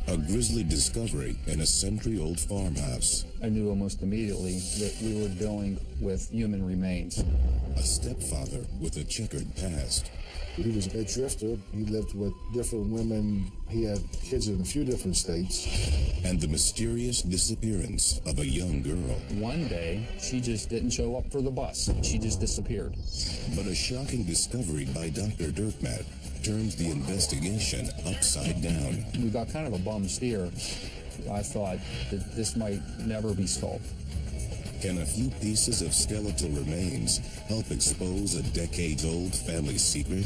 A grisly discovery in a century-old farmhouse. I knew almost immediately that we were dealing with human remains. A stepfather with a checkered past. He was a drifter. He lived with different women. He had kids in a few different states. And the mysterious disappearance of a young girl. One day, she just didn't show up for the bus. She just disappeared. But a shocking discovery by Dr. Dirkmat turns the investigation upside down. We got kind of a bum steer. I thought that this might never be solved. Can a few pieces of skeletal remains help expose a decades-old family secret?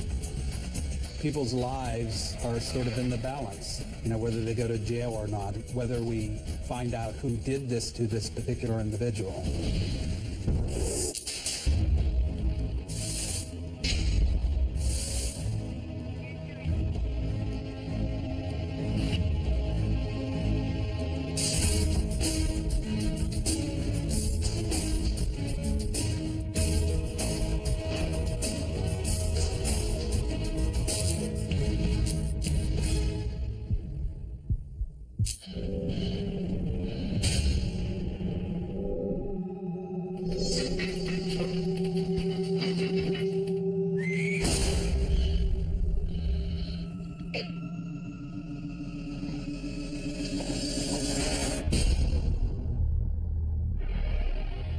People's lives are sort of in the balance, you know, whether they go to jail or not, whether we find out who did this to this particular individual.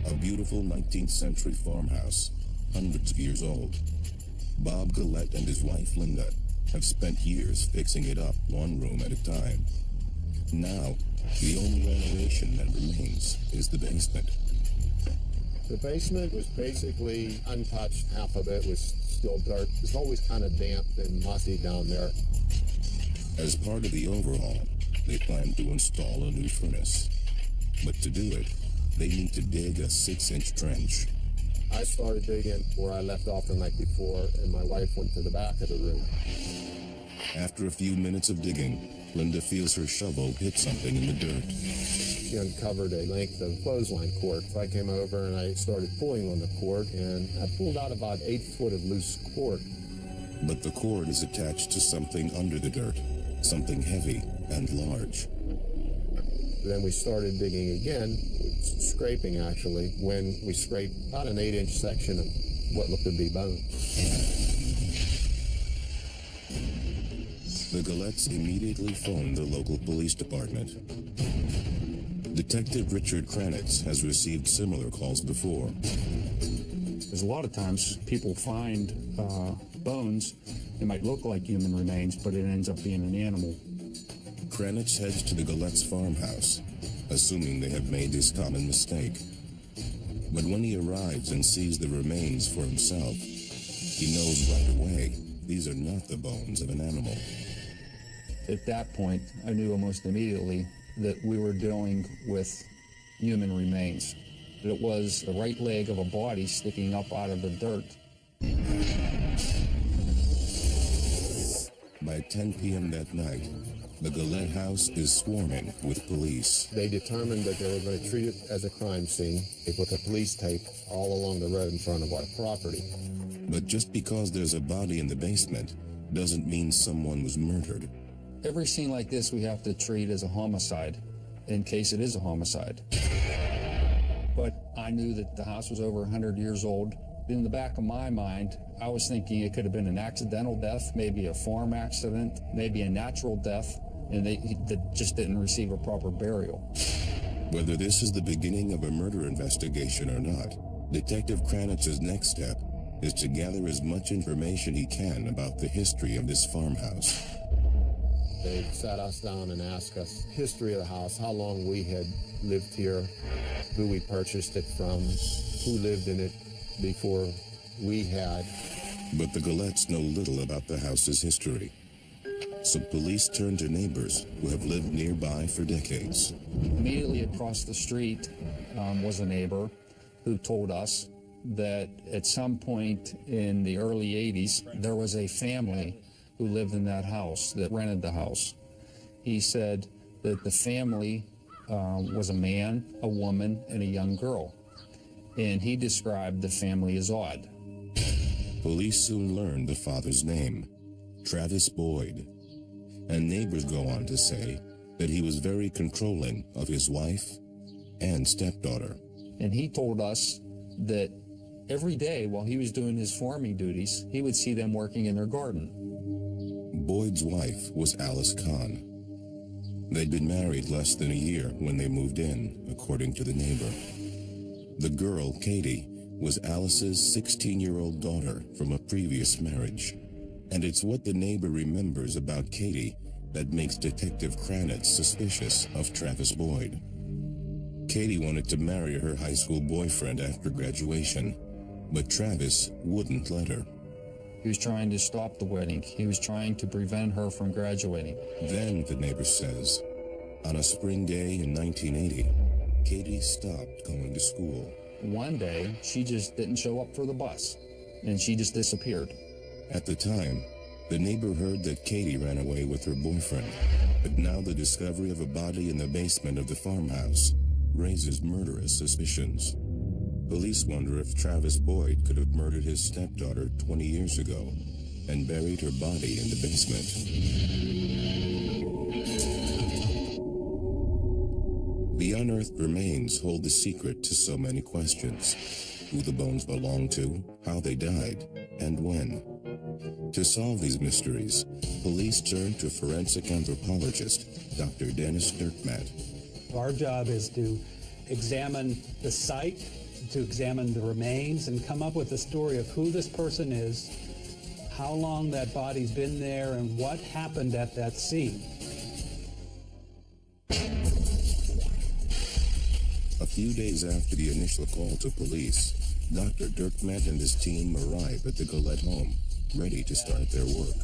A beautiful 19th century farmhouse, hundreds of years old. Bob Gillette and his wife Linda have spent years fixing it up one room at a time. Now, the only renovation that remains is the basement. The basement was basically untouched. Half of it was still dirt. It was always kind of damp and mossy down there. As part of the overhaul, they plan to install a new furnace. But to do it, they need to dig a 6-inch trench. I started digging where I left off the night before, and my wife went to the back of the room. After a few minutes of digging, Linda feels her shovel hit something in the dirt. She uncovered a length of clothesline cord. So I came over and I started pulling on the cord, and I pulled out about 8 foot of loose cord. But the cord is attached to something under the dirt, something heavy and large. Then we started digging again, scraping actually, when we scraped about an 8-inch section of what looked to be bone. The Gillettes immediately phoned the local police department. Detective Richard Kranitz has received similar calls before. There's a lot of times people find bones. It might look like human remains, but it ends up being an animal. Kranitz heads to the Gillettes' farmhouse, assuming they have made this common mistake. But when he arrives and sees the remains for himself, he knows right away these are not the bones of an animal. At that point, I knew almost immediately that we were dealing with human remains. That it was the right leg of a body sticking up out of the dirt. By 10 p.m. that night, the Gillette house is swarming with police. They determined that they were going to treat it as a crime scene. They put the police tape all along the road in front of our property. But just because there's a body in the basement doesn't mean someone was murdered. Every scene like this we have to treat as a homicide, in case it is a homicide. But I knew that the house was over 100 years old. In the back of my mind, I was thinking it could have been an accidental death, maybe a farm accident, maybe a natural death, and they just didn't receive a proper burial. Whether this is the beginning of a murder investigation or not, Detective Kranitz's next step is to gather as much information he can about the history of this farmhouse. They sat us down and asked us history of the house, how long we had lived here, who we purchased it from, who lived in it before we had. But the Gillettes know little about the house's history. So police turn to neighbors who have lived nearby for decades. Immediately across the street was a neighbor who told us that at some point in the early 80s, there was a family who lived in that house, that rented the house. He said that the family was a man, a woman, and a young girl. And he described the family as odd. Police soon learned the father's name, Travis Boyd. And neighbors go on to say that he was very controlling of his wife and stepdaughter. And he told us that every day while he was doing his farming duties, he would see them working in their garden. Boyd's wife was Alice Kahn. They'd been married less than a year when they moved in, according to the neighbor. The girl, Katie, was Alice's 16-year-old daughter from a previous marriage. And it's what the neighbor remembers about Katie that makes Detective Kranitz suspicious of Travis Boyd. Katie wanted to marry her high school boyfriend after graduation, but Travis wouldn't let her. He was trying to stop the wedding. He was trying to prevent her from graduating. Then, the neighbor says, on a spring day in 1980, Katie stopped going to school. One day, she just didn't show up for the bus, and she just disappeared. At the time, the neighbor heard that Katie ran away with her boyfriend, but now the discovery of a body in the basement of the farmhouse raises murderous suspicions. Police wonder if Travis Boyd could have murdered his stepdaughter 20 years ago and buried her body in the basement. The unearthed remains hold the secret to so many questions: who the bones belong to, how they died, and when. To solve these mysteries, police turn to forensic anthropologist Dr. Dennis Dirkmatt. Our job is to examine the site, to examine the remains, and come up with a story of who this person is, how long that body's been there, and what happened at that scene. A few days after the initial call to police, Dr. Dirkmatt and his team arrive at the Gillette home, ready to start their work.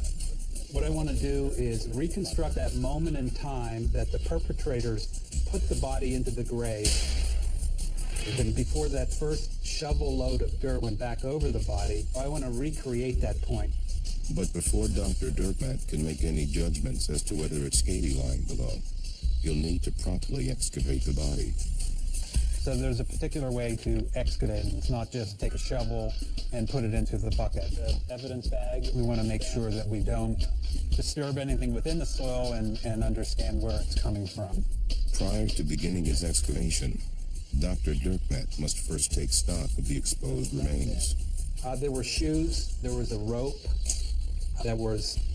What I want to do is reconstruct that moment in time that the perpetrators put the body into the grave. And before that first shovel load of dirt went back over the body, I want to recreate that point. But before Dr. Dirkmatt can make any judgments as to whether it's Katie lying below, he'll need to properly excavate the body. So there's a particular way to excavate. It's not just take a shovel and put it into the bucket. The evidence bag, we want to make sure that we don't disturb anything within the soil and understand where it's coming from. Prior to beginning his excavation, Dr. Dirkmatt must first take stock of the exposed remains. There were shoes, there was a rope that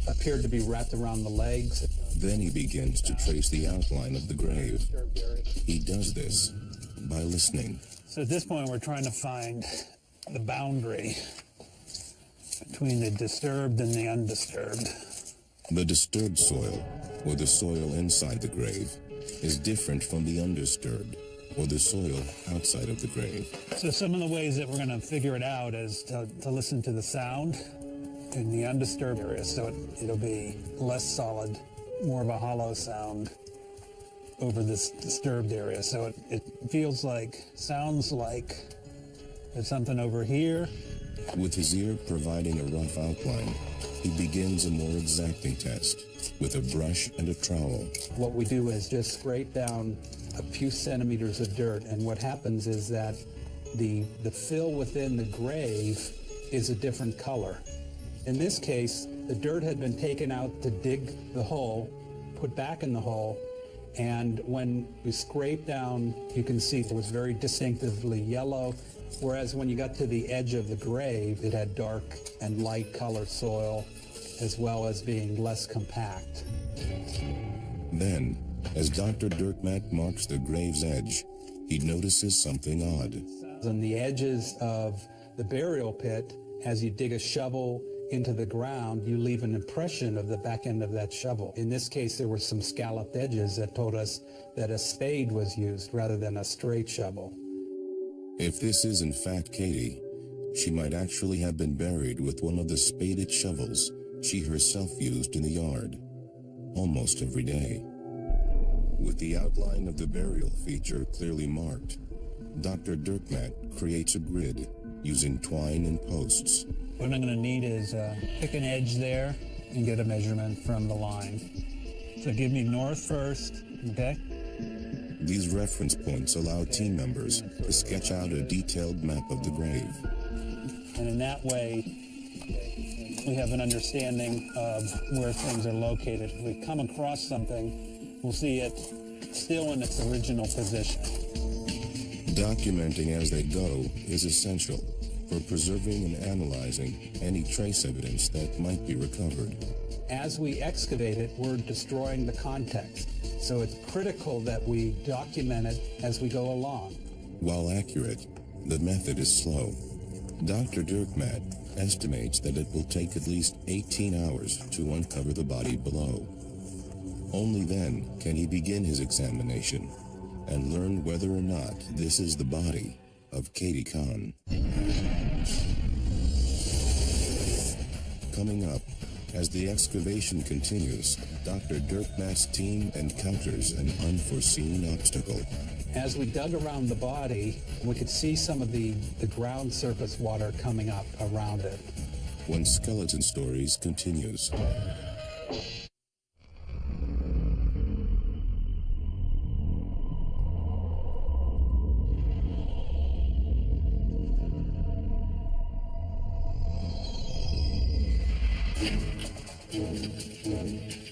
appeared to be wrapped around the legs. Then he begins to trace the outline of the grave. He does this by listening. So at this point, we're trying to find the boundary between the disturbed and the undisturbed. The disturbed soil, or the soil inside the grave, is different from the undisturbed, or the soil outside of the grave. So some of the ways that we're going to figure it out is to listen to the sound in the undisturbed area, so it'll be less solid, more of a hollow sound over this disturbed area. So it sounds like there's something over here. With his ear providing a rough outline, he begins a more exacting test with a brush and a trowel. What we do is just scrape down a few centimeters of dirt, and what happens is that the fill within the grave is a different color. In this case, the dirt had been taken out to dig the hole, put back in the hole, and when you scrape down, you can see it was very distinctively yellow, whereas when you got to the edge of the grave, it had dark and light colored soil, as well as being less compact. Then, as Dr. Dirkmatt marks the grave's edge, he notices something odd. On the edges of the burial pit, as you dig a shovel into the ground, you leave an impression of the back end of that shovel. In this case, there were some scalloped edges that told us that a spade was used rather than a straight shovel. If this is in fact Katie, she might actually have been buried with one of the spaded shovels she herself used in the yard, almost every day. With the outline of the burial feature clearly marked, Dr. Dirkmatt creates a grid using twine and posts. What I'm going to need is pick an edge there and get a measurement from the line. So give me north first, okay? These reference points allow team members to sketch out a detailed map of the grave. And in that way, we have an understanding of where things are located. If we come across something, we'll see it still in its original position. Documenting as they go is essential for preserving and analyzing any trace evidence that might be recovered. As we excavate it, we're destroying the context. So it's critical that we document it as we go along. While accurate, the method is slow. Dr. Dirkmaat estimates that it will take at least 18 hours to uncover the body below. Only then can he begin his examination and learn whether or not this is the body of Katie Kahn. Coming up, as the excavation continues, Dr. Dirkmaat's team encounters an unforeseen obstacle. As we dug around the body, we could see some of the ground surface water coming up around it. When Skeleton Stories continues.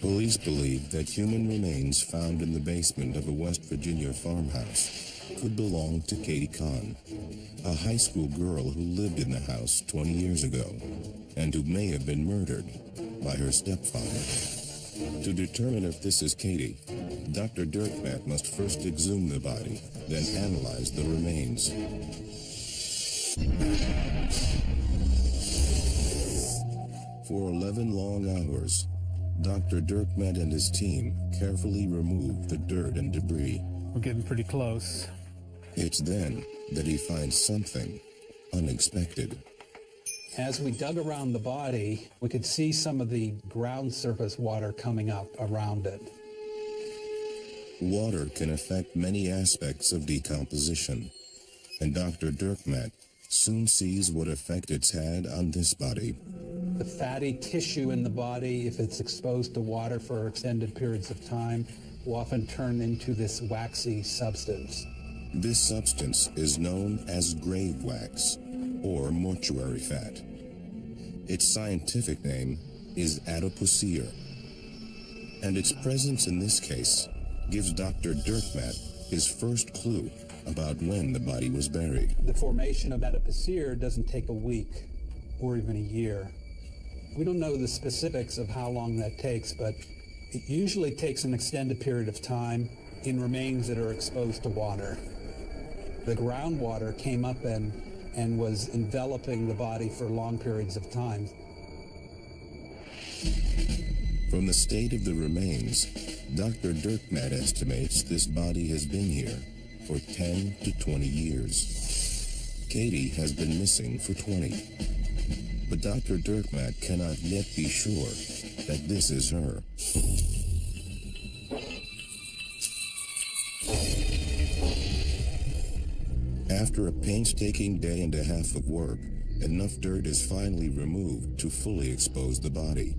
Police believe that human remains found in the basement of a West Virginia farmhouse could belong to Katie Kahn, a high school girl who lived in the house 20 years ago and who may have been murdered by her stepfather. To determine if this is Katie, Dr. Dirkmaat must first exhume the body, then analyze the remains. For 11 long hours, Dr. Dirkmaat and his team carefully removed the dirt and debris. We're getting pretty close. It's then that he finds something unexpected. As we dug around the body, we could see some of the ground surface water coming up around it. Water can affect many aspects of decomposition, and Dr. Dirkmaat soon sees what effect it's had on this body. The fatty tissue in the body, if it's exposed to water for extended periods of time, will often turn into this waxy substance. This substance is known as grave wax, or mortuary fat. Its scientific name is adipocere, and its presence in this case gives Dr. Dirkmaat his first clue about when the body was buried. The formation of adipocere doesn't take a week or even a year. We don't know the specifics of how long that takes, but it usually takes an extended period of time in remains that are exposed to water. The groundwater came up and was enveloping the body for long periods of time. From the state of the remains, Dr. Dirkmaat estimates this body has been here for 10 to 20 years. Katie has been missing for 20. But Dr. Dirkmaat cannot yet be sure that this is her. After a painstaking day and a half of work, enough dirt is finally removed to fully expose the body.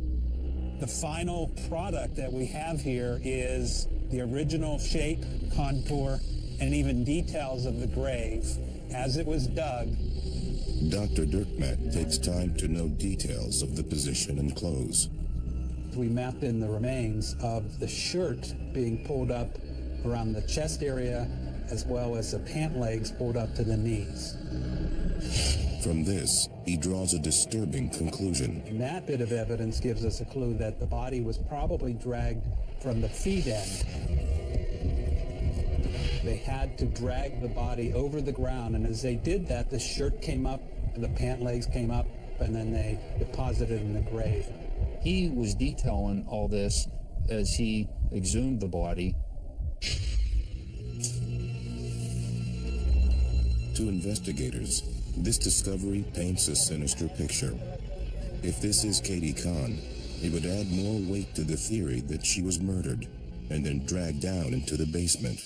The final product that we have here is the original shape, contour, and even details of the grave as it was dug. Dr. Dirkmaat takes time to note details of the position and clothes. We mapped in the remains of the shirt being pulled up around the chest area, as well as the pant legs pulled up to the knees. From this, he draws a disturbing conclusion. And that bit of evidence gives us a clue that the body was probably dragged from the feet end. They had to drag the body over the ground, and as they did that, the shirt came up, the pant legs came up, and then they deposited in the grave. He was detailing all this as he exhumed the body. To investigators, this discovery paints a sinister picture. If this is Katie Kahn, it would add more weight to the theory that she was murdered and then dragged down into the basement.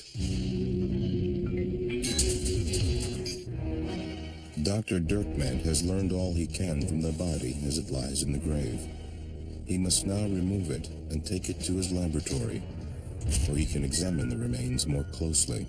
Dr. Dirkmaat has learned all he can from the body as it lies in the grave. He must now remove it and take it to his laboratory, where he can examine the remains more closely.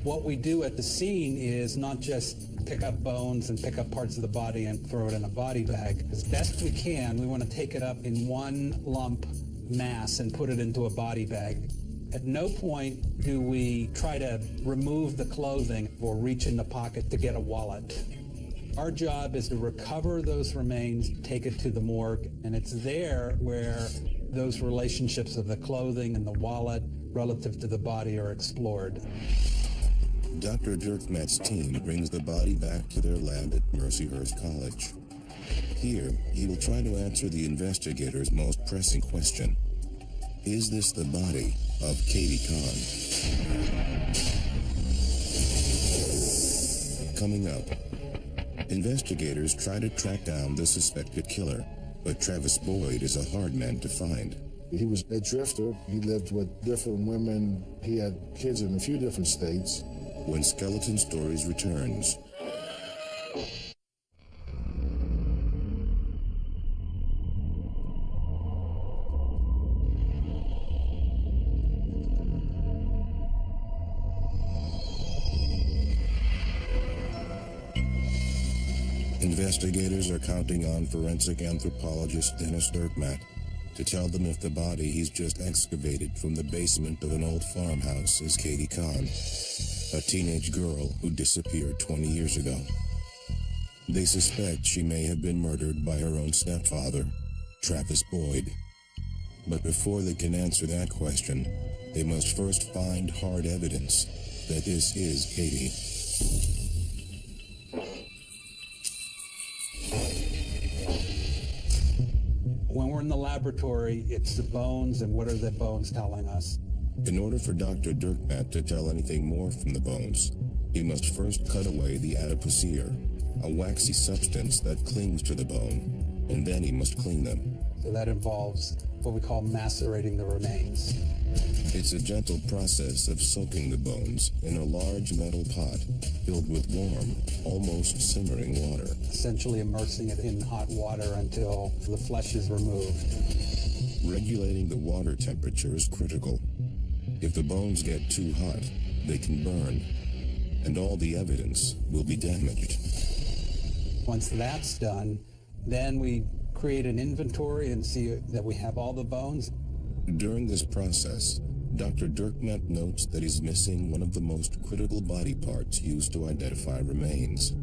What we do at the scene is not just pick up bones and pick up parts of the body and throw it in a body bag. As best we can, we want to take it up in one lump mass and put it into a body bag. At no point do we try to remove the clothing or reach in the pocket to get a wallet. Our job is to recover those remains, take it to the morgue, and it's there where those relationships of the clothing and the wallet relative to the body are explored. Dr. Dirkmat's team brings the body back to their lab at Mercyhurst College. Here, he will try to answer the investigators' most pressing question. Is this the body of Katie Kahn? Coming up, investigators try to track down the suspected killer, but Travis Boyd is a hard man to find. He was a drifter. He lived with different women. He had kids in a few different states. When Skeleton Stories returns. Investigators are counting on forensic anthropologist Dennis Dirkmat to tell them if the body he's just excavated from the basement of an old farmhouse is Katie Kahn, a teenage girl who disappeared 20 years ago. They suspect she may have been murdered by her own stepfather, Travis Boyd. But before they can answer that question, they must first find hard evidence that this is Katie. When we're in the laboratory, it's the bones, and what are the bones telling us? In order for Dr. Dirkmat to tell anything more from the bones, he must first cut away the adipocere, a waxy substance that clings to the bone, and then he must clean them. So that involves what we call macerating the remains. It's a gentle process of soaking the bones in a large metal pot filled with warm, almost simmering water. Essentially immersing it in hot water until the flesh is removed. Regulating the water temperature is critical. If the bones get too hot, they can burn, and all the evidence will be damaged. Once that's done, then we create an inventory and see that we have all the bones. During this process, Dr. Dirkmat notes that he's missing one of the most critical body parts used to identify remains,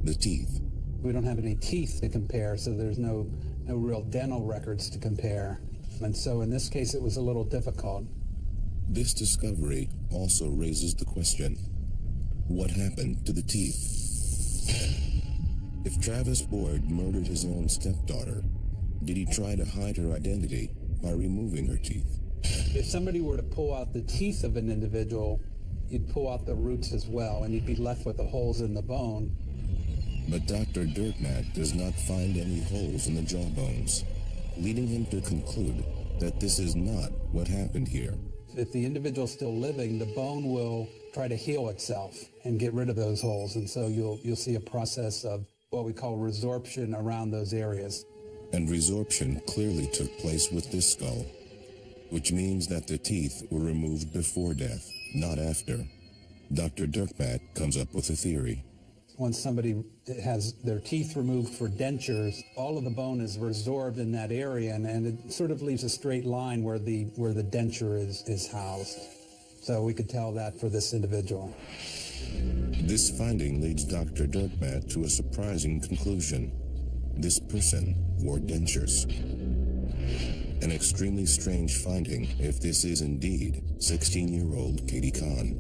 the teeth. We don't have any teeth to compare, so there's no real dental records to compare. And so in this case, it was a little difficult. This discovery also raises the question, what happened to the teeth? If Travis Boyd murdered his own stepdaughter, did he try to hide her identity by removing her teeth? If somebody were to pull out the teeth of an individual, you'd pull out the roots as well, and you'd be left with the holes in the bone. But Dr. Dirkmat does not find any holes in the jawbones, leading him to conclude that this is not what happened here. If the individual's still living, the bone will try to heal itself and get rid of those holes, and so you'll see a process of what we call resorption around those areas. And resorption clearly took place with this skull, which means that the teeth were removed before death, not after. Dr. Dirkmat comes up with a theory. Once somebody has their teeth removed for dentures, all of the bone is resorbed in that area, and it sort of leaves a straight line where the denture is housed. So we could tell that for this individual. This finding leads Dr. Dirkmat to a surprising conclusion. This person wore dentures. An extremely strange finding if this is indeed 16-year-old Katie Kahn.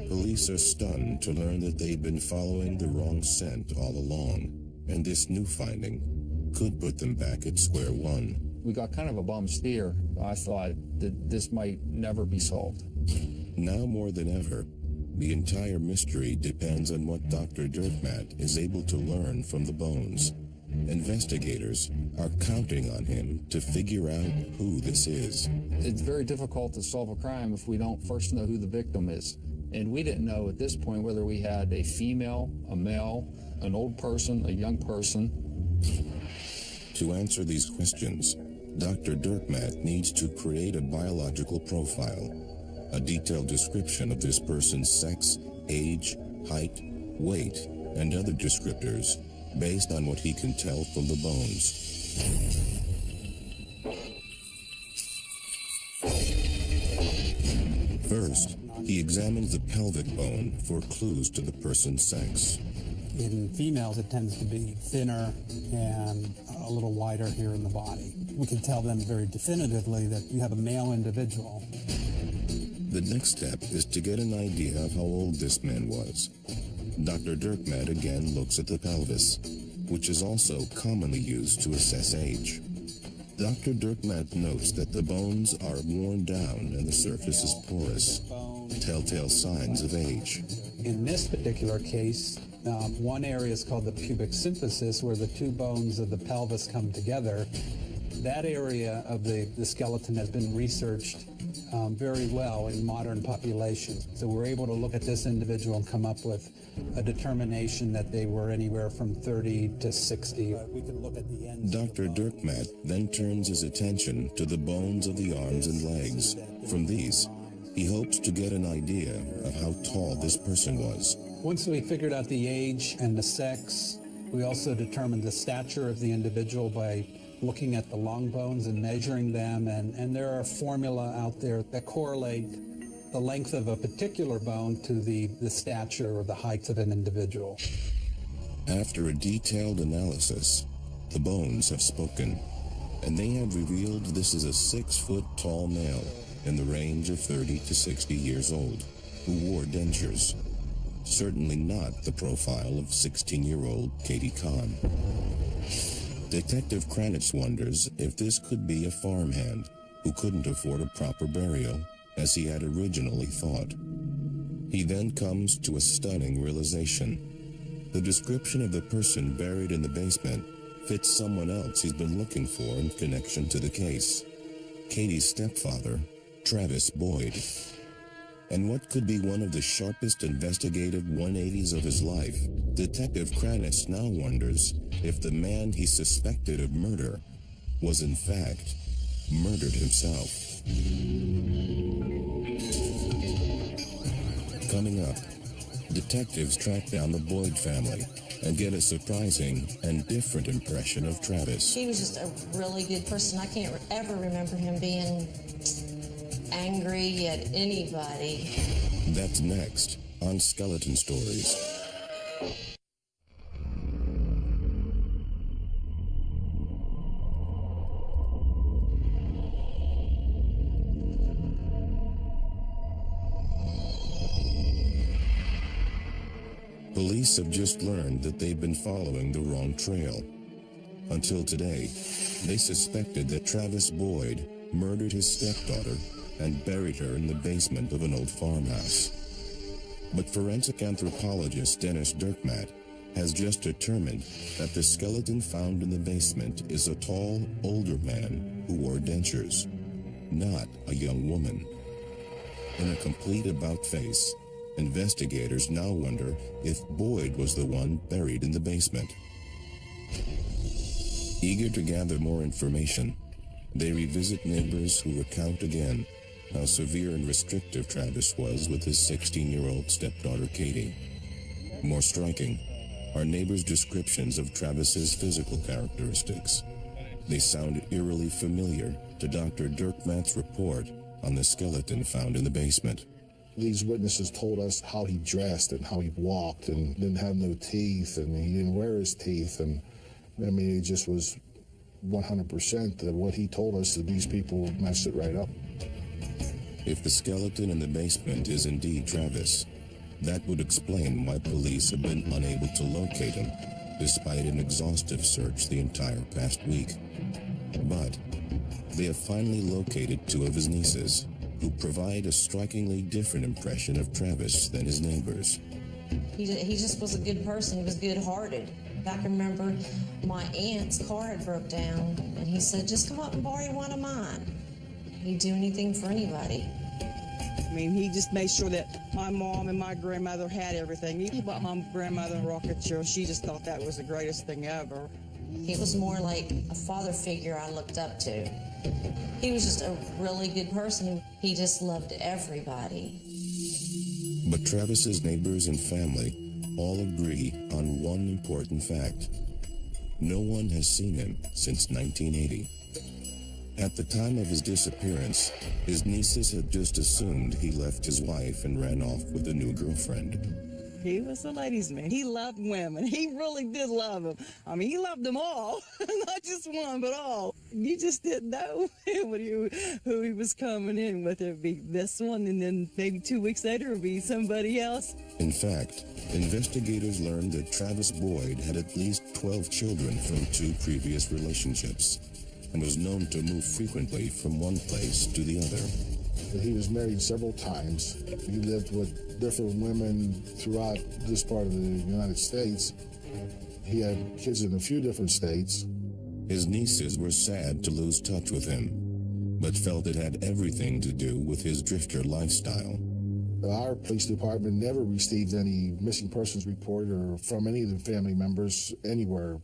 Police are stunned to learn that they've been following the wrong scent all along, and this new finding could put them back at square one. We got kind of a bum steer. I thought that this might never be solved. Now more than ever, the entire mystery depends on what Dr. Dirkmat is able to learn from the bones. Investigators are counting on him to figure out who this is. It's very difficult to solve a crime if we don't first know who the victim is. And we didn't know at this point whether we had a female, a male, an old person, a young person. To answer these questions, Dr. Dirkmaat needs to create a biological profile, a detailed description of this person's sex, age, height, weight, and other descriptors based on what he can tell from the bones. First, he examines the pelvic bone for clues to the person's sex. In females, it tends to be thinner and a little wider here in the body. We can tell them very definitively that you have a male individual. The next step is to get an idea of how old this man was. Dr. Dirkmaat again looks at the pelvis, which is also commonly used to assess age. Dr. Dirkmaat notes that the bones are worn down and the surface is porous, telltale signs of age. In this particular case, one area is called the pubic symphysis, where the two bones of the pelvis come together. That area of the skeleton has been researched very well in modern populations. So we're able to look at this individual and come up with a determination that they were anywhere from 30 to 60. We can look at the ends. Dr. Dirkmaat then turns his attention to the bones of the arms and legs. From these, he hopes to get an idea of how tall this person was. Once we figured out the age and the sex, we also determined the stature of the individual by looking at the long bones and measuring them, and there are formula out there that correlate the length of a particular bone to the stature or the height of an individual. After a detailed analysis, the bones have spoken, and they have revealed this is a 6-foot-tall male in the range of 30 to 60 years old who wore dentures. Certainly not the profile of 16-year-old Katie Kahn. Detective Kranitz wonders if this could be a farmhand who couldn't afford a proper burial, as he had originally thought. He then comes to a stunning realization. The description of the person buried in the basement fits someone else he's been looking for in connection to the case. Katie's stepfather, Travis Boyd. And what could be one of the sharpest investigative 180s of his life, Detective Kranitz now wonders if the man he suspected of murder was in fact murdered himself. Coming up, detectives track down the Boyd family and get a surprising and different impression of Travis. He was just a really good person. I can't ever remember him being angry at anybody. That's next on Skeleton Stories. Police have just learned that they've been following the wrong trail. Until today, they suspected that Travis Boyd murdered his stepdaughter and buried her in the basement of an old farmhouse. But forensic anthropologist Dennis Dirkmaat has just determined that the skeleton found in the basement is a tall, older man who wore dentures, not a young woman. In a complete about-face, investigators now wonder if Boyd was the one buried in the basement. Eager to gather more information, they revisit neighbors who recount again how severe and restrictive Travis was with his 16-year-old stepdaughter Katie. More striking are neighbors' descriptions of Travis's physical characteristics. They sound eerily familiar to Dr. Dirkmaat's report on the skeleton found in the basement. These witnesses told us how he dressed and how he walked and didn't have no teeth and he didn't wear his teeth. And I mean, it just was 100% that what he told us, that these people messed it right up. If the skeleton in the basement is indeed Travis, that would explain why police have been unable to locate him, despite an exhaustive search the entire past week. But they have finally located two of his nieces, who provide a strikingly different impression of Travis than his neighbors. He just was a good person. He was good-hearted. I can remember my aunt's car had broke down, and he said, just come up and borrow one of mine. He'd do anything for anybody. I mean, he just made sure that my mom and my grandmother had everything. He bought my grandmother a rocket chair. She just thought that was the greatest thing ever. He was more like a father figure I looked up to. He was just a really good person. He just loved everybody. But Travis's neighbors and family all agree on one important fact. No one has seen him since 1980. At the time of his disappearance, his nieces had just assumed he left his wife and ran off with a new girlfriend. He was a ladies' man. He loved women. He really did love them. I mean, he loved them all, not just one, but all. You just didn't know who he was coming in with. It'd be this one, and then maybe 2 weeks later, it'd be somebody else. In fact, investigators learned that Travis Boyd had at least 12 children from 2 previous relationships and was known to move frequently from one place to the other. He was married several times. He lived with different women throughout this part of the United States. He had kids in a few different states. His nieces were sad to lose touch with him, but felt it had everything to do with his drifter lifestyle. Our police department never received any missing persons report or from any of the family members anywhere.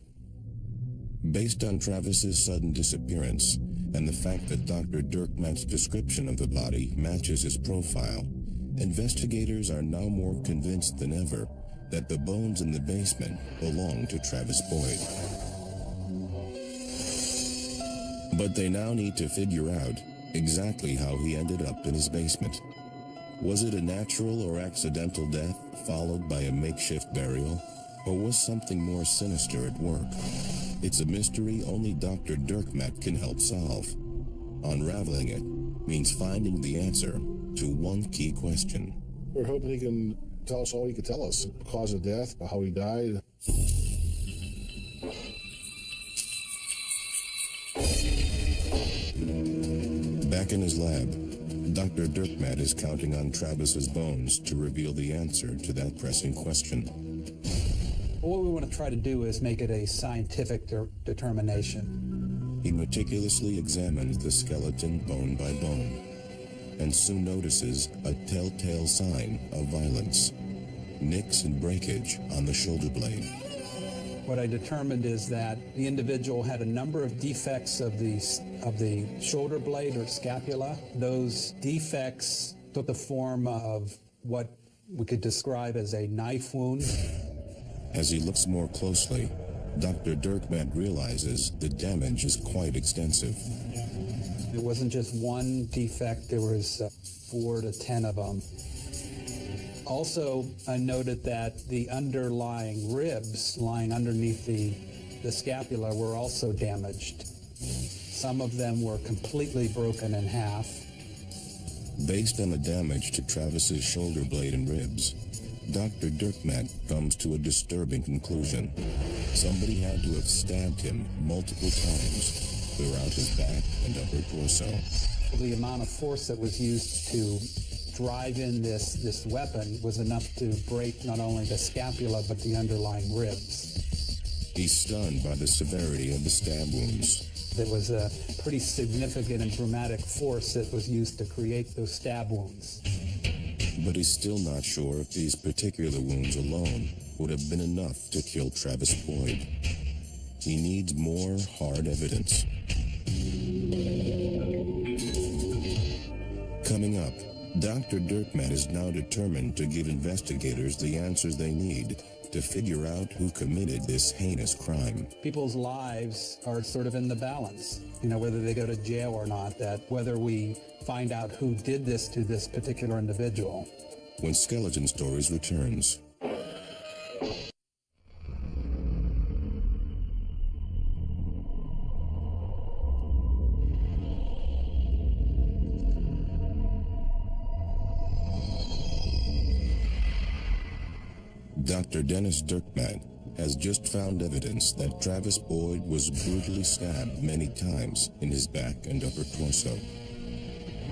Based on Travis's sudden disappearance and the fact that Dr. Dirkmatt's description of the body matches his profile, investigators are now more convinced than ever that the bones in the basement belong to Travis Boyd. But they now need to figure out exactly how he ended up in his basement. Was it a natural or accidental death followed by a makeshift burial, or was something more sinister at work? It's a mystery only Dr. Dirkmatt can help solve. Unraveling it means finding the answer to one key question. We're hoping he can tell us all he could tell us. Cause of death, how he died. Back in his lab, Dr. Dirkmatt is counting on Travis's bones to reveal the answer to that pressing question. What we want to try to do is make it a scientific determination. He meticulously examines the skeleton bone by bone, and soon notices a telltale sign of violence: nicks and breakage on the shoulder blade. What I determined is that the individual had a number of defects of the shoulder blade or scapula. Those defects took the form of what we could describe as a knife wound. As he looks more closely, Dr. Dirkmatt realizes the damage is quite extensive. It wasn't just one defect, there was 4 to 10 of them. Also, I noted that the underlying ribs lying underneath the scapula were also damaged. Some of them were completely broken in half. Based on the damage to Travis's shoulder blade and ribs, Dr. Dirkmatt comes to a disturbing conclusion. Somebody had to have stabbed him multiple times throughout his back and upper torso. The amount of force that was used to drive in this weapon was enough to break not only the scapula but the underlying ribs. He's stunned by the severity of the stab wounds. There was a pretty significant and dramatic force that was used to create those stab wounds. But he's still not sure if these particular wounds alone would have been enough to kill Travis Boyd. He needs more hard evidence. Coming up, Dr. Dirkmatt is now determined to give investigators the answers they need to figure out who committed this heinous crime. People's lives are sort of in the balance, whether they go to jail or not, that whether we find out who did this to this particular individual. When Skeleton Stories returns. Dr. Dennis Dirkmatt has just found evidence that Travis Boyd was brutally stabbed many times in his back and upper torso.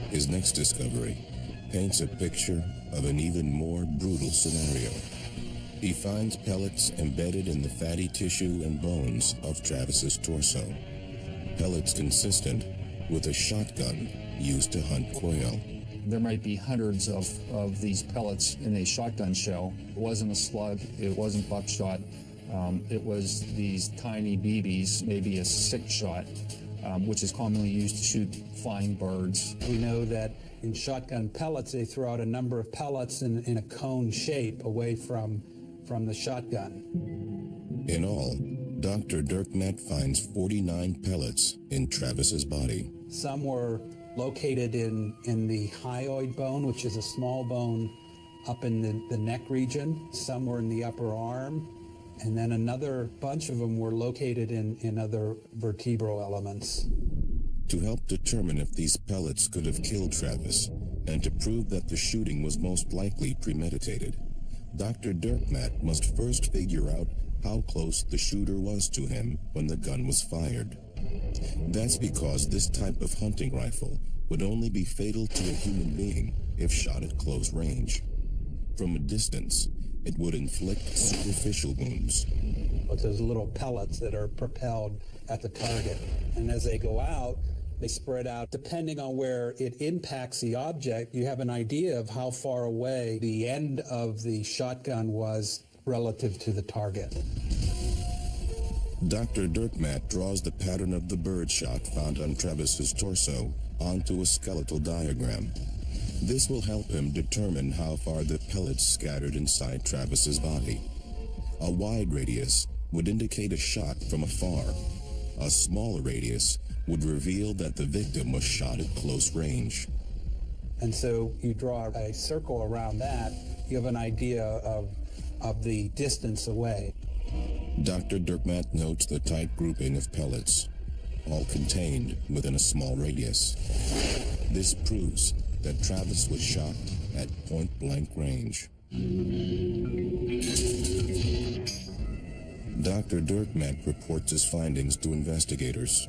His next discovery paints a picture of an even more brutal scenario. He finds pellets embedded in the fatty tissue and bones of Travis's torso. Pellets consistent with a shotgun used to hunt quail. There might be hundreds of these pellets in a shotgun shell. It wasn't a slug, it wasn't buckshot. It was these tiny BBs, maybe a 6-shot, which is commonly used to shoot flying birds. We know that in shotgun pellets, they throw out a number of pellets in a cone shape away from the shotgun. In all, Dr. Dirkmatt finds 49 pellets in Travis's body. Some were located in the hyoid bone, which is a small bone up in the neck region. Some were in the upper arm. And then another bunch of them were located in other vertebral elements. To help determine if these pellets could have killed Travis, and to prove that the shooting was most likely premeditated, Dr. Dirkmatt must first figure out how close the shooter was to him when the gun was fired. That's because this type of hunting rifle would only be fatal to a human being if shot at close range. From a distance, it would inflict superficial wounds. But those little pellets that are propelled at the target. And as they go out, they spread out. Depending on where it impacts the object, you have an idea of how far away the end of the shotgun was relative to the target. Dr. Dirkmatt draws the pattern of the bird shot found on Travis's torso onto a skeletal diagram. This will help him determine how far the pellets scattered inside Travis's body. A wide radius would indicate a shot from afar. A smaller radius would reveal that the victim was shot at close range. And so you draw a circle around that, you have an idea of the distance away. Dr. Dirkmatt notes the tight grouping of pellets, all contained within a small radius. This proves that Travis was shot at point-blank range. Dr. Dirkmatt reports his findings to investigators.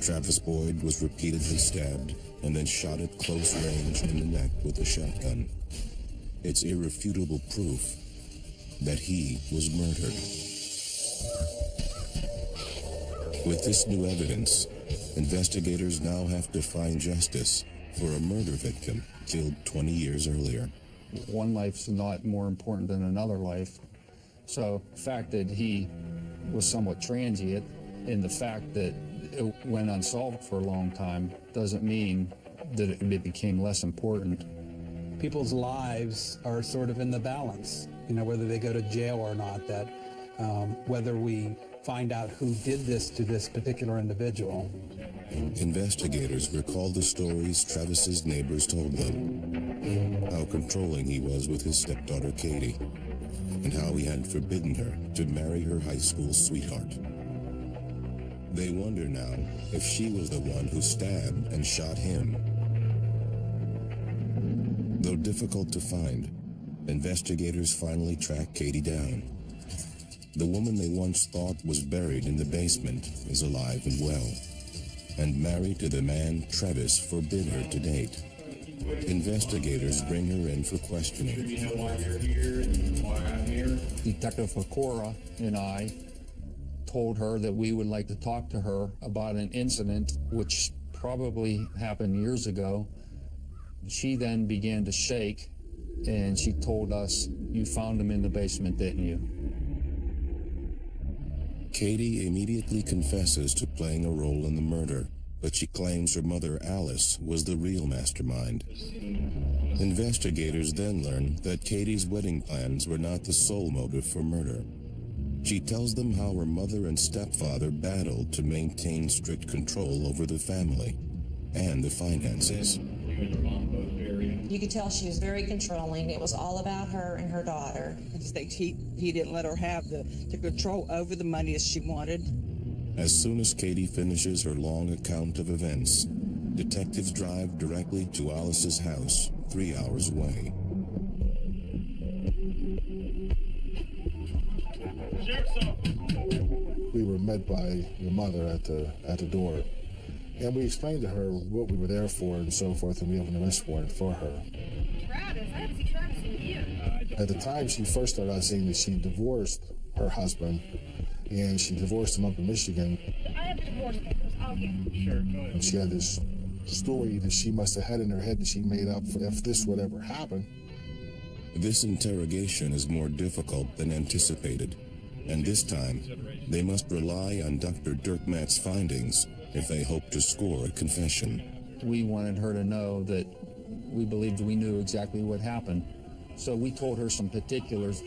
Travis Boyd was repeatedly stabbed and then shot at close range in the neck with a shotgun. It's irrefutable proof that he was murdered. With this new evidence, investigators now have to find justice for a murder victim killed 20 years earlier. One life's not more important than another life. So the fact that he was somewhat transient and the fact that it went unsolved for a long time doesn't mean that it became less important. People's lives are sort of in the balance, whether they go to jail or not, that whether we find out who did this to this particular individual. Investigators recall the stories Travis's neighbors told them, how controlling he was with his stepdaughter Katie, and how he had forbidden her to marry her high school sweetheart. They wonder now if she was the one who stabbed and shot him. Though difficult to find, investigators finally track Katie down. The woman they once thought was buried in the basement is alive and well, and married to the man Travis forbid her to date. Investigators bring her in for questioning. You know why you're here and why I'm here? Detective Pecora and I told her that we would like to talk to her about an incident which probably happened years ago. She then began to shake, and she told us, "You found him in the basement, didn't you?" Katie immediately confesses to playing a role in the murder, but she claims her mother Alice was the real mastermind. Investigators then learn that Katie's wedding plans were not the sole motive for murder. She tells them how her mother and stepfather battled to maintain strict control over the family and the finances. You could tell she was very controlling. It was all about her and her daughter. I just think he didn't let her have the control over the money as she wanted. As soon as Katie finishes her long account of events, detectives drive directly to Alice's house, 3 hours away. We were met by your mother at the door, and we explained to her what we were there for and so forth, and we opened an arrest warrant for her. Travis, I haven't seen Travis in years. At the time, she first started out saying that she divorced her husband, and she divorced him up in Michigan. I have the divorce papers. I'll get them. Sure, go ahead. And she had this story that she must have had in her head that she made up for if this would ever happen. This interrogation is more difficult than anticipated. And this time, they must rely on Dr. Dirkmatt's findings if they hope to score a confession. We wanted her to know that we believed we knew exactly what happened. So we told her some particulars.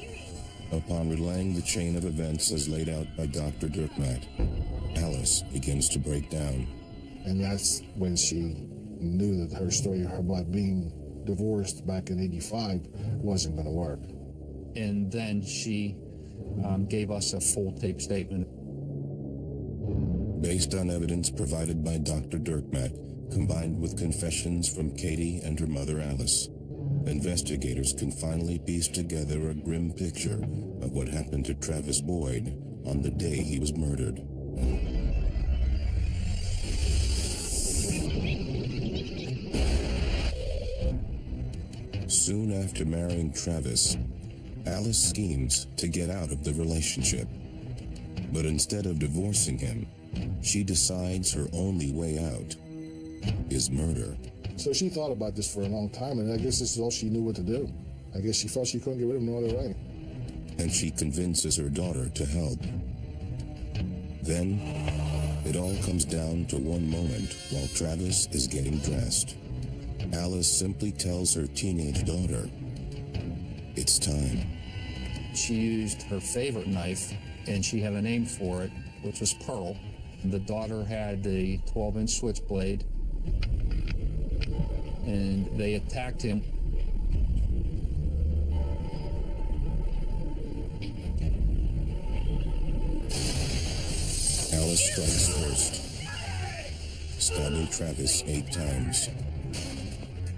Upon relaying the chain of events as laid out by Dr. Dirkmatt, Alice begins to break down. And that's when she knew that her story about being divorced back in '85 wasn't going to work. And then she gave us a full tape statement. Based on evidence provided by Dr. Dirkmatt, combined with confessions from Katie and her mother Alice, investigators can finally piece together a grim picture of what happened to Travis Boyd on the day he was murdered. Soon after marrying Travis, Alice schemes to get out of the relationship. But instead of divorcing him, she decides her only way out is murder. So she thought about this for a long time, and I guess this is all she knew what to do. I guess she felt she couldn't get rid of him no other way. And she convinces her daughter to help. Then, it all comes down to one moment while Travis is getting dressed. Alice simply tells her teenage daughter, "It's time." She used her favorite knife, and she had a name for it, which was Pearl. The daughter had the 12-inch switchblade, and they attacked him. Alice strikes first, stabbing Travis 8 times.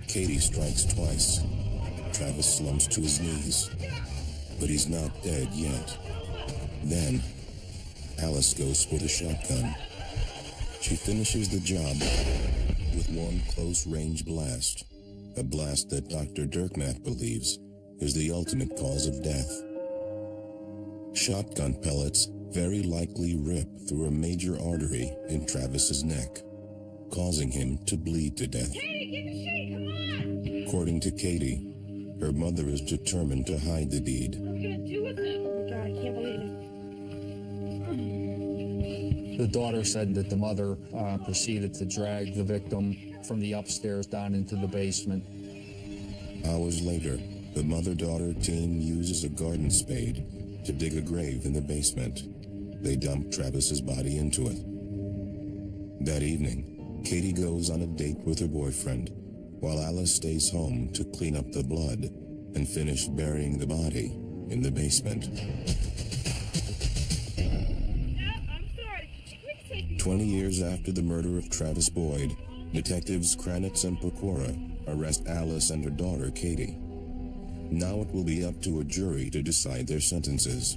Katie strikes twice. Travis slumps to his knees, but he's not dead yet. Then, Alice goes for the shotgun. She finishes the job with one close-range blast, a blast that Dr. Dirkmatt believes is the ultimate cause of death. Shotgun pellets very likely rip through a major artery in Travis's neck, causing him to bleed to death. Katie, get the sheet, come on! According to Katie, her mother is determined to hide the deed. What are we gonna do with him? Oh God, I can't believe it. The daughter said that the mother proceeded to drag the victim from the upstairs down into the basement. Hours later, the mother-daughter team uses a garden spade to dig a grave in the basement. They dump Travis's body into it. That evening, Katie goes on a date with her boyfriend, while Alice stays home to clean up the blood and finish burying the body in the basement. I'm sorry. 20 years after the murder of Travis Boyd, detectives Kranitz and Pecora arrest Alice and her daughter, Katie. Now it will be up to a jury to decide their sentences.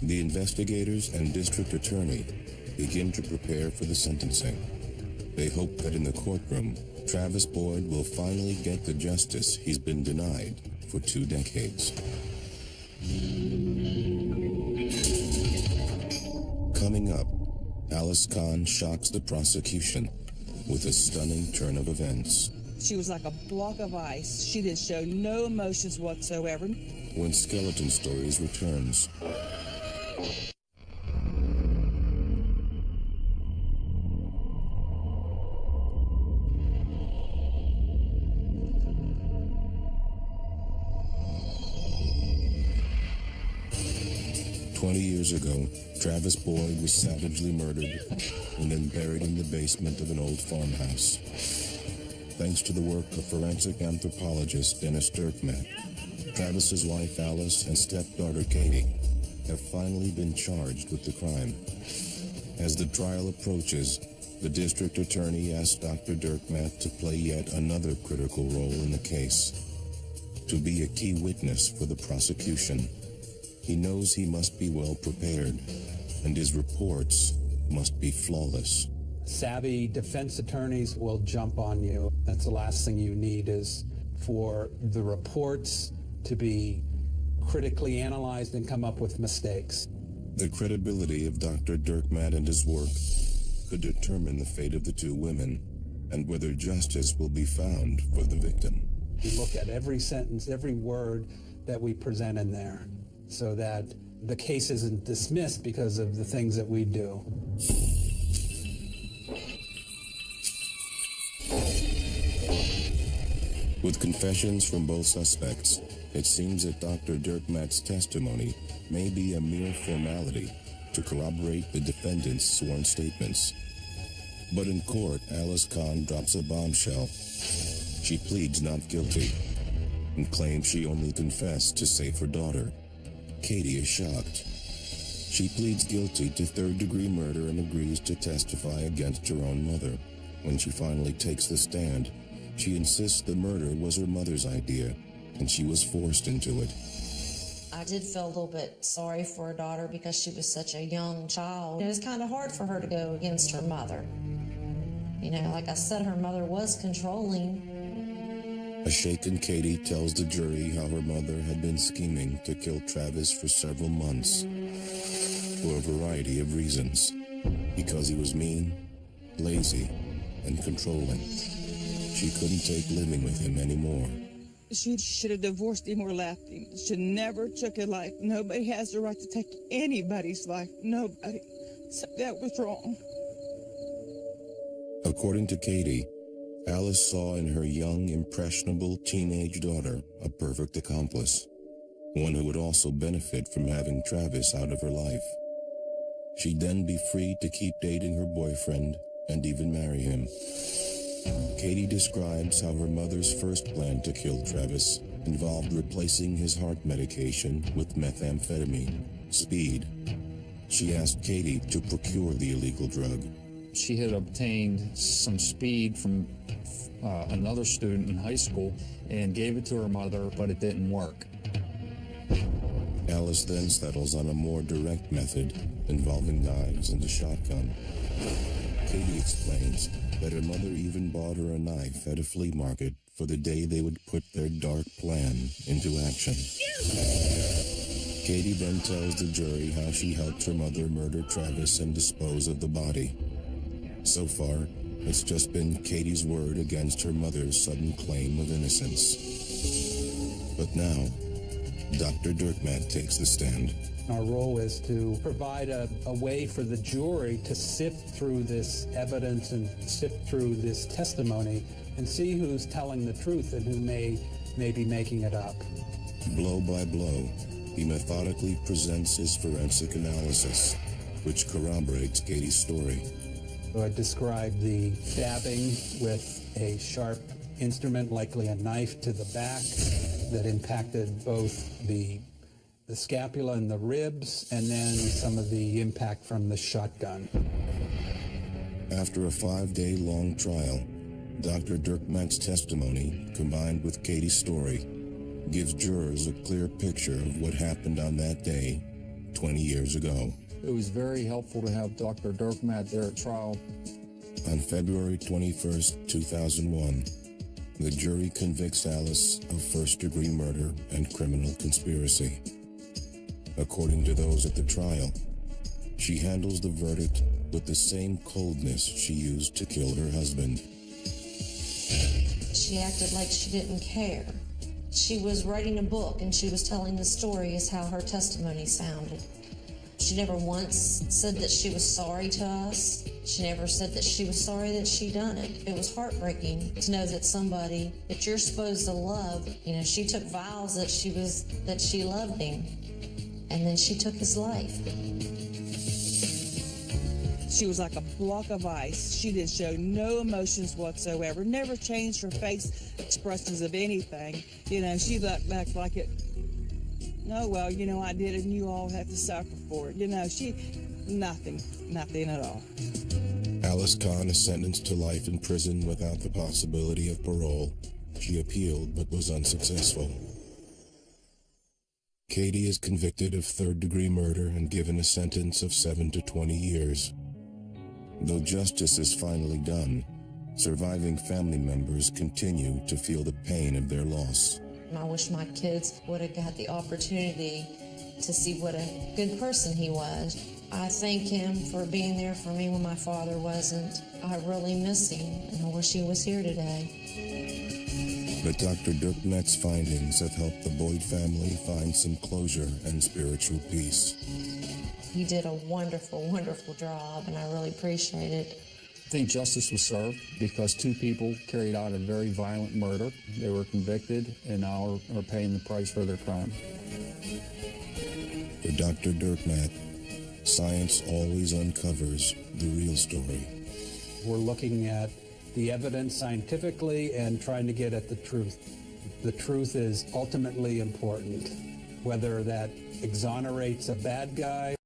The investigators and district attorney begin to prepare for the sentencing. They hope that in the courtroom, Travis Boyd will finally get the justice he's been denied for 2 decades. Coming up, Alice Kahn shocks the prosecution with a stunning turn of events. She was like a block of ice. She didn't show no emotions whatsoever. When Skeleton Stories returns. Years ago, Travis Boyd was savagely murdered and then buried in the basement of an old farmhouse. Thanks to the work of forensic anthropologist Dennis Dirkmatt, Travis's wife Alice and stepdaughter Katie have finally been charged with the crime. As the trial approaches, the district attorney asks Dr. Dirkmatt to play yet another critical role in the case, to be a key witness for the prosecution. He knows he must be well prepared, and his reports must be flawless. Savvy defense attorneys will jump on you. That's the last thing you need, is for the reports to be critically analyzed and come up with mistakes. The credibility of Dr. Dirkmatt and his work could determine the fate of the 2 women and whether justice will be found for the victim. We look at every sentence, every word that we present in there, so that the case isn't dismissed because of the things that we do. With confessions from both suspects, it seems that Dr. Dirkmatt's testimony may be a mere formality to corroborate the defendant's sworn statements. But in court, Alice Kahn drops a bombshell. She pleads not guilty and claims she only confessed to save her daughter. Katie is shocked. She pleads guilty to third-degree murder and agrees to testify against her own mother. When she finally takes the stand, she insists the murder was her mother's idea, and she was forced into it. I did feel a little bit sorry for her daughter because she was such a young child. It was kind of hard for her to go against her mother. You know, like I said, her mother was controlling. A shaken Katie tells the jury how her mother had been scheming to kill Travis for several months, for a variety of reasons. Because he was mean, lazy, and controlling. She couldn't take living with him anymore. She should have divorced him or left him. She never took a life. Nobody has the right to take anybody's life. Nobody. So that was wrong. According to Katie, Alice saw in her young, impressionable teenage daughter a perfect accomplice, one who would also benefit from having Travis out of her life. She'd then be free to keep dating her boyfriend and even marry him. Katie describes how her mother's first plan to kill Travis involved replacing his heart medication with methamphetamine, speed. She asked Katie to procure the illegal drug. She had obtained some speed from another student in high school and gave it to her mother, but it didn't work. Alice then settles on a more direct method involving knives and a shotgun. Katie explains that her mother even bought her a knife at a flea market for the day they would put their dark plan into action. Katie then tells the jury how she helped her mother murder Travis and dispose of the body. So far, it's just been Katie's word against her mother's sudden claim of innocence. But now, Dr. Dirkmatt takes the stand. Our role is to provide a way for the jury to sift through this evidence and sift through this testimony and see who's telling the truth and who may be making it up. Blow by blow, he methodically presents his forensic analysis, which corroborates Katie's story. So I described the stabbing with a sharp instrument, likely a knife to the back, that impacted both the scapula and the ribs, and then some of the impact from the shotgun. After a 5-day-long trial, Dr. Dirkmatt's testimony, combined with Katie's story, gives jurors a clear picture of what happened on that day 20 years ago. It was very helpful to have Dr. Dirkmatt there at trial. On February 21st, 2001, the jury convicts Alice of first-degree murder and criminal conspiracy. According to those at the trial, she handles the verdict with the same coldness she used to kill her husband. She acted like she didn't care. She was writing a book and she was telling the story as how her testimony sounded. She never once said that she was sorry to us. She never said that she was sorry that she done it. It was heartbreaking to know that somebody that you're supposed to love, you know, she took vows that she loved him, and then she took his life. She was like a block of ice. She did show no emotions whatsoever, never changed her face expressions of anything. You know, she looked back like it, oh, well, you know, I did it and you all have to suffer for it. You know, nothing at all. Alice Kahn is sentenced to life in prison without the possibility of parole. She appealed but was unsuccessful. Katie is convicted of third-degree murder and given a sentence of 7 to 20 years. Though justice is finally done, surviving family members continue to feel the pain of their loss. I wish my kids would have got the opportunity to see what a good person he was. I thank him for being there for me when my father wasn't. I really miss him, and I wish he was here today. But Dr. Dirkmet's findings have helped the Boyd family find some closure and spiritual peace. He did a wonderful, wonderful job, and I really appreciate it. I think justice was served because two people carried out a very violent murder. They were convicted and now are paying the price for their crime. For Dr. Dirkmet, science always uncovers the real story. We're looking at the evidence scientifically and trying to get at the truth. The truth is ultimately important, whether that exonerates a bad guy